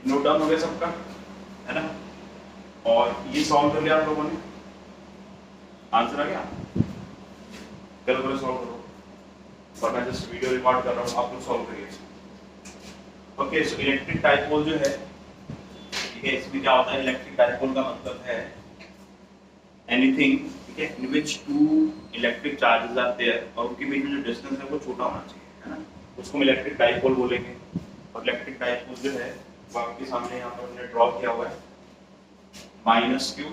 Note down हो गया सबका, है ना? और ये सॉल्व कर लिया आप लोगों ने, आंसर आ गया? चलो करो सॉल्व करो, और मैं जस्ट वीडियो रिकॉर्ड कर रहा हूँ, आप लोग सॉल्व करिए। ओके, सो इलेक्ट्रिक डाइपोल जो है, ठीक है, इसमें क्या होता है? इलेक्ट्रिक डाइपोल का मतलब है एनीथिंग, ठीक है, in which two electric charges are there और उनके बीच में जो डिस्टेंस है वो छोटा होना चाहिए, है ना? उसको हम इलेक्ट्रिक डाइपोल बोलेंगे। और इलेक्ट्रिक डाइपोल जो है वो आपके सामने यहाँ पर हमने ड्रॉ किया हुआ है, माइनस क्यू,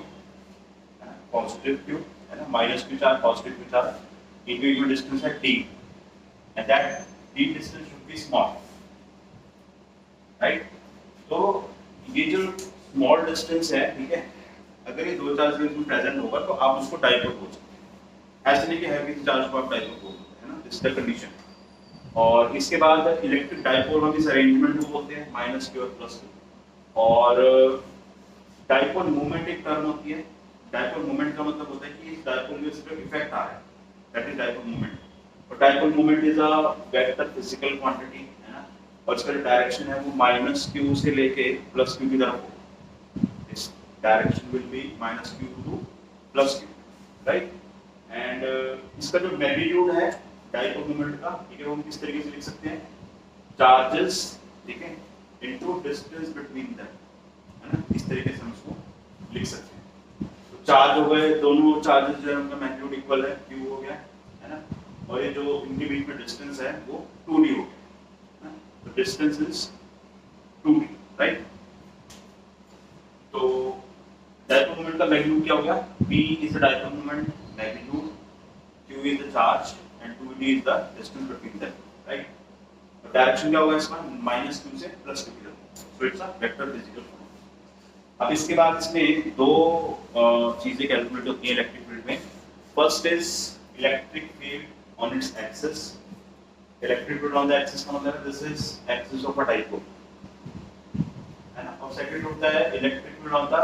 पॉजिटिव क्यू, है ना? Minus Q charge, positive Q charge, इनके बीच में डिस्टेंस है T, and that T distance should be small, right? तो ये जो स्मॉल डिस्टेंस है, ठीक है, अगर ये दो चार्ज में प्रेजेंट होगा तो आप उसको डाइपोल बोल सकते हैं। ऐसे नहीं कि हैवी चार्ज को आप डाइपोल बोल सकते हैं, है ना? This is the condition. और इसके बाद इलेक्ट्रिक डाइपोल हम इस अरेंजमेंट को बोलते हैं माइनस क्यू और प्लस क्यू। और डाइपोल मूवमेंट एक टर्म होती है। डाइपोल मूवमेंट का मतलब होता है कि इस डाइपोल में सिर्फ इफेक्ट आ रहा है, दैट इज डाइपोल मूवमेंट। और dipole movement is a vector physical quantity, है ना? और इसका जो डायरेक्शन है वो माइनस क्यू से लेके प्लस क्यू की तरफ होगा। This direction will be minus Q two plus Q, right? And इसका जो मैग्नीट्यूड है डाइपोल मोमेंट का, ठीक है, वो हम किस तरीके से लिख सकते हैं? चार्जेस, ठीक है, इनटू डिस्टेंस बिटवीन देम, है ना? इस तरीके से हम उसको लिख सकते हैं। तो चार्ज हो गए, दोनों चार्जेस जो है उनका मैग्नीट्यूड इक्वल है, q हो गया, है ना? और ये जो इनके बीच में डिस्टेंस है वो 2d हो गया, है ना? तो डिस्टेंस इज 2d, राइट? तो डाइपोल मोमेंट का मैग्नीट्यूड क्या हो गया? p is the dipole moment magnitude, q is the charge and 2d is the distance between them, right? तो डायरेक्शन क्या होगा इसका? माइनस क्यू से प्लस क्यू की तरफ, so it's a vector physical form. अब इसके बाद इसमें दो चीजें कैलकुलेट होती हैं इलेक्ट्रिक फील्ड में। First is electric field on its axis. Electric field on the axis का मतलब है this is axis of a dipole, है ना? और सेकंड होता है electric field on the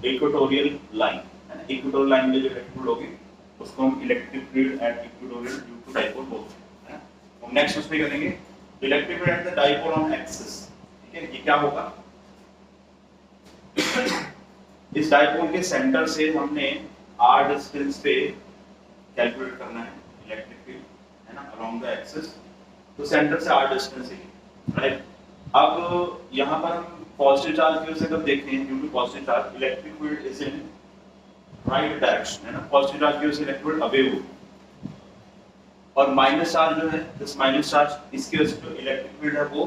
equatorial line, है ना? इक्वेटोरियल लाइन में जो इलेक्ट्रिक फील्ड होगी उसको हम electric field at equatorial due to dipole बोलते हैं, है ना? हम नेक्स्ट उसमें करेंगे electric field at the dipole on axis, ठीक है? ये क्या होगा? इस डाइपोल के सेंटर से हमने r डिस्टेंस पे कैलकुलेट करना है इलेक्ट्रिक फील्ड, है ना, अलोंग द एक्सिस। तो सेंटर से r डिस्टेंस है, राइट? अब यहाँ पर हम पॉजिटिव चार्ज की वजह से अगर देखें, due to positive charge electric field is in right direction, है ना? पॉजिटिव चार्ज की वजह से इलेक्ट्रिक फील्ड अवे हो, और माइनस चार्ज जो है, दिस माइनस चार्ज, इसकी वजह से जो इलेक्ट्रिक फील्ड है वो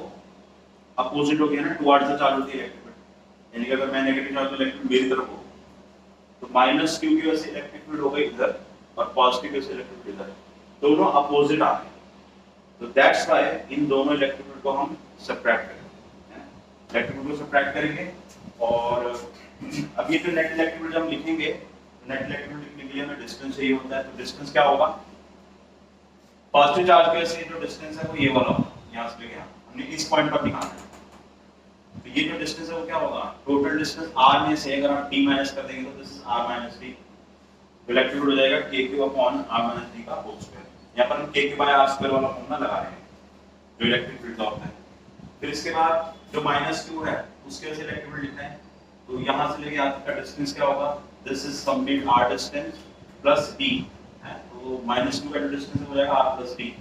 अपोजिट हो गया ना, टुवर्ड्स द चार्ज होती है इलेक्ट्रिक फील्ड। यानी कि अगर मैं नेगेटिव चार्ज तो इलेक्ट्रिक मेरी तरफ हो, तो माइनस क्यू की वजह से इलेक्ट्रिक फील्ड हो गई इधर, और पॉजिटिव की वजह से इलेक्ट्रिक फील्ड इधर, दोनों अपोजिट आ गए। तो दैट्स व्हाई इन दोनों इलेक्ट्रिक फील्ड को हम सब्ट्रैक्ट करेंगे, इलेक्ट्रिक फील्ड को सब्ट्रैक्ट करेंगे। और अब ये जो नेट इलेक्ट्रिक फील्ड हम लिखेंगे, नेट इलेक्ट्रिक फील्ड लिखने के लिए हमें डिस्टेंस चाहिए होता है। तो डिस्टेंस क्या होगा? पॉजिटिव चार्ज की वजह से जो डिस्टेंस है वो ये वाला होगा, यहाँ से लेके यहाँ हमने इस पॉइंट पर निकालना है। तो ये जो डिस्टेंस है वो क्या होगा? टोटल डिस्टेंस r में से अगर आप t माइनस कर देंगे तो this is r minus t, electric field हो जाएगा kq upon r minus t का होल स्क्वायर। यहाँ पर हम kq बाय r स्क्वायर वाला फॉर्मूला लगा रहे हैं जो इलेक्ट्रिक फील्ड का होता है। फिर इसके बाद जो माइनस q है उसके वजह से इलेक्ट्रिक फील्ड लिखना है, तो यहाँ से लेके यहाँ तक का डिस्टेंस क्या होगा? This is complete r distance plus t, है? तो माइनस q का जो डिस्टेंस हो जाएगा r प्लस t,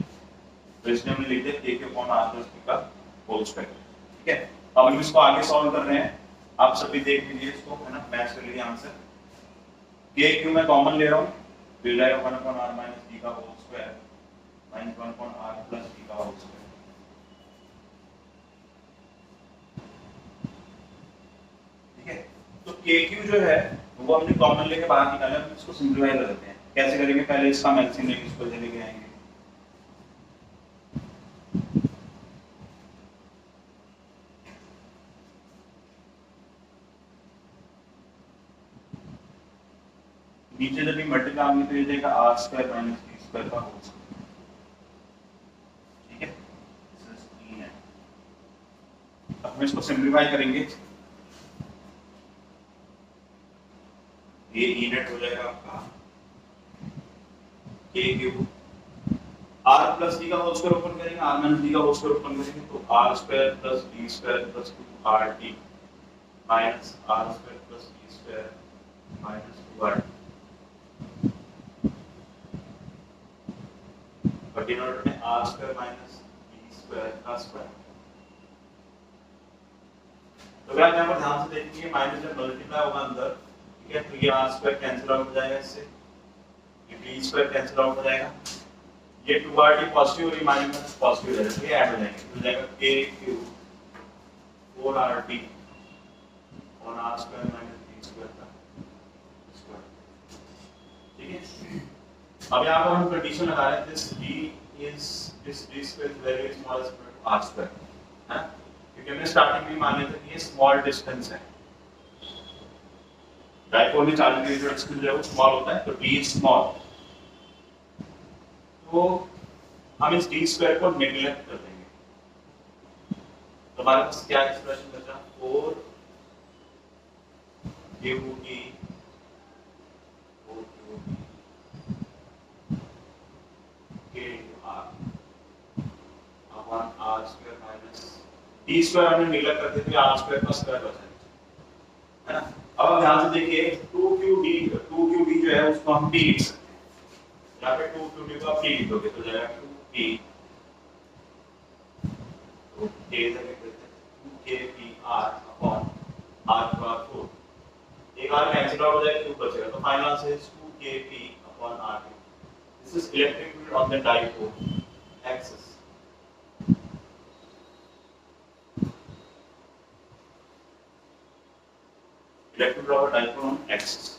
तो इसमें हमने लिख दिया kq upon r plus t का होल स्क्वायर, ठीक है? अब हम इसको आगे सॉल्व कर रहे हैं, आप सभी देख लीजिए इसको, है ना? मैच कर लीजिए आंसर। k q मैं कॉमन ले रहा हूं, तो हो जाएगा 1 अपॉन r माइनस t का whole square minus 1 upon r plus t का होल स्क्वायर, ठीक है? तो k q जो है वो हमने कॉमन लेके बाहर निकाला, हम इसको सिंपलीफाई कर देते हैं। कैसे करेंगे? पहले इसका एलसीएम लेके इसको लेके आएंगे, नीचे जब भी मल्टीप्लाई होंगे तो ये जाएगा r square minus t square का होल स्क्वायर, ठीक है? दिस इज e है। अब हम इसको सिंपलीफाई करेंगे, ये e नेट हो जाएगा आपका k cube r plus d का होल स्क्वायर ओपन करेंगे, r माइनस d का होल स्क्वायर ओपन करेंगे तो r square plus d square plus 2rt minus r square plus d square minus 2rt। और denominator में r square minus d square का square. तो अगर आप यहाँ पर ध्यान से देखेंगे माइनस जब मल्टीप्लाई होगा अंदर, ठीक है, तो ये r स्क्वायर कैंसिल आउट हो जाएगा इससे, ये d स्क्वायर कैंसिल आउट हो जाएगा, ये 2rt पॉजिटिव और ये माइनस पॉजिटिव हो जाएगा, ये ऐड हो जाएंगे, तो हो जाएगा k क्यूब 4rt और r square minus d square का स्क्वायर। ठीक है, अब यहाँ पर हम कंडीशन लगा रहे हैं this d square is very small equal to r square, है, क्योंकि हमने स्टार्टिंग में मान लिया था कि ये स्मॉल डिस्टेंस है, डाइपोल में चार्ज की डिस्टेंस जो है वो स्मॉल होता है, तो d इज स्मॉल, तो हम इस d स्क्वायर को नेग्लेक्ट कर देंगे, तो हमारे पास क्या एक्सप्रेशन बचा 4 qd k r upon r square minus d square हमने नेग्लेक्ट कर दिया, तो r स्क्वायर का स्क्वायर बचा, है ना। अब आप ध्यान से देखिए 2qd जो है उसको हम p लिख सकते हैं, यहाँ पे 2qd को आप p लिख दोगे तो जाएगा 2p, तो k जगह लिख देते हैं 2kpr अपॉन r पावर 4, एक r कैंसिल आउट हो जाएगा, क्यूब बचेगा, तो final answer is 2kp upon r cube. This is electric field on the dipole axis. Electric power dipole on axis।